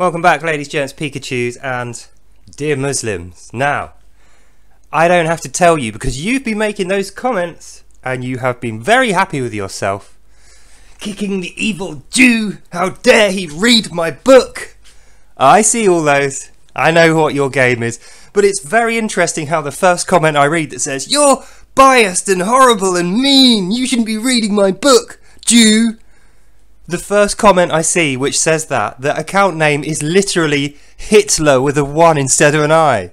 Welcome back, ladies, gents, Pikachus, and dear Muslims. Now, I don't have to tell you because you've been making those comments and you have been very happy with yourself. Kicking the evil Jew, how dare he read my book? I see all those. I know what your game is, but it's very interesting how the first comment I read that says, "You're biased and horrible and mean, you shouldn't be reading my book, Jew." The first comment I see which says that, the account name is literally Hitler with a 1 instead of an I.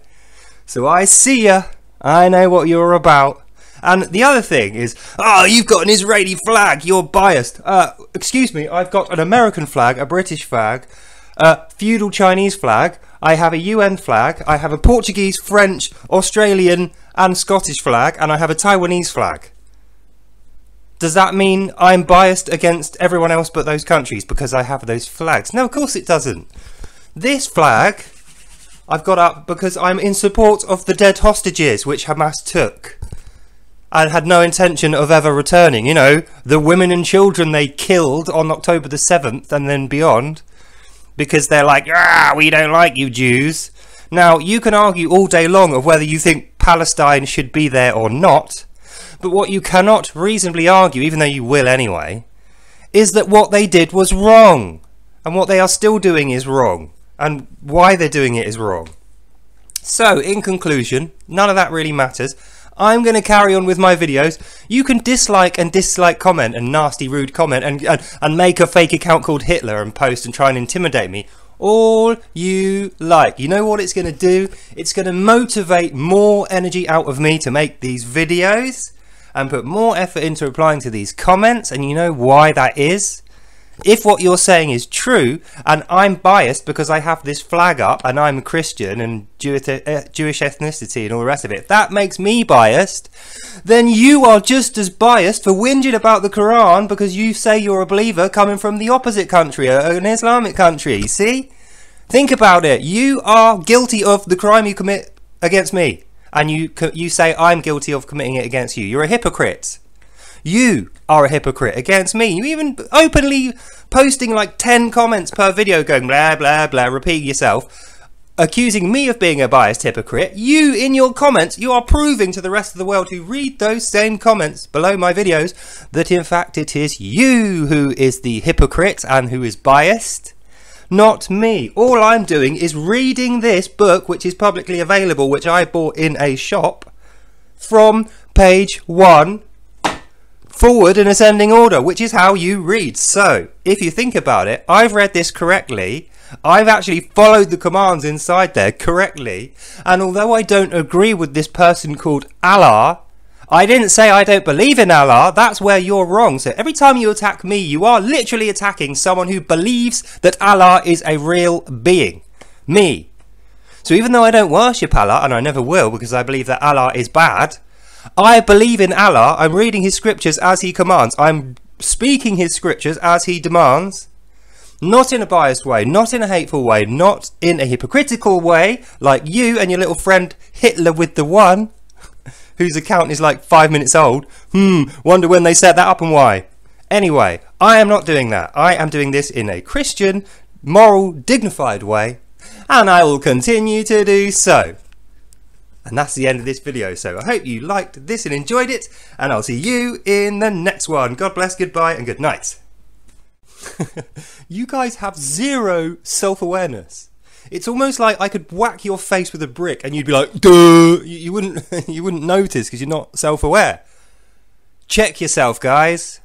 So I see ya. I know what you're about. And the other thing is, oh, you've got an Israeli flag, you're biased. Excuse me, I've got an American flag, a British flag, a feudal Chinese flag, I have a UN flag, I have a Portuguese, French, Australian and Scottish flag, and I have a Taiwanese flag. Does that mean I'm biased against everyone else but those countries because I have those flags? No, of course it doesn't. This flag I've got up because I'm in support of the dead hostages which Hamas took and had no intention of ever returning. You know, the women and children they killed on October the 7th and then beyond, because they're like, ah, we don't like you Jews. Now, you can argue all day long of whether you think Palestine should be there or not, but what you cannot reasonably argue, even though you will anyway, is that what they did was wrong. And what they are still doing is wrong. And why they're doing it is wrong. So, in conclusion, none of that really matters. I'm going to carry on with my videos. You can dislike and comment and nasty rude comment and make a fake account called Hitler and post and try and intimidate me. All you like. You know what it's going to do? It's going to motivate more energy out of me to make these videos and put more effort into replying to these comments. And you know why that is? If what you're saying is true, and I'm biased because I have this flag up and I'm a Christian and Jewish ethnicity and all the rest of it, if that makes me biased, then you are just as biased for whinging about the Quran because you say you're a believer coming from the opposite country, an Islamic country. See? Think about it. You are guilty of the crime you commit against me, and you say I'm guilty of committing it against you. You're a hypocrite. You are a hypocrite against me. You even openly posting like 10 comments per video going blah blah blah, repeat yourself, accusing me of being a biased hypocrite. You, in your comments, you are proving to the rest of the world who read those same comments below my videos that in fact it is you who is the hypocrite and who is biased, not me. All I'm doing is reading this book, which is publicly available, which I bought in a shop, from page 1 forward in ascending order, which is how you read. So, if you think about it, I've read this correctly. I've actually followed the commands inside there correctly. And although I don't agree with this person called Allah, I didn't say I don't believe in Allah. That's where you're wrong. So every time you attack me, you are literally attacking someone who believes that Allah is a real being. Me. So even though I don't worship Allah, and I never will because I believe that Allah is bad, I believe in Allah. I'm reading his scriptures as he commands. I'm speaking his scriptures as he demands. Not in a biased way, not in a hateful way, not in a hypocritical way, like you and your little friend Hitler with the 1, whose account is like 5 minutes old. Wonder when they set that up and why. Anyway, I am not doing that. I am doing this in a Christian, moral, dignified way, and I will continue to do so. And that's the end of this video, so I hope you liked this and enjoyed it, and I'll see you in the next one. God bless, goodbye, and good night. You guys have zero self-awareness. It's almost like I could whack your face with a brick and you'd be like, duh! You wouldn't notice because you're not self-aware. Check yourself, guys.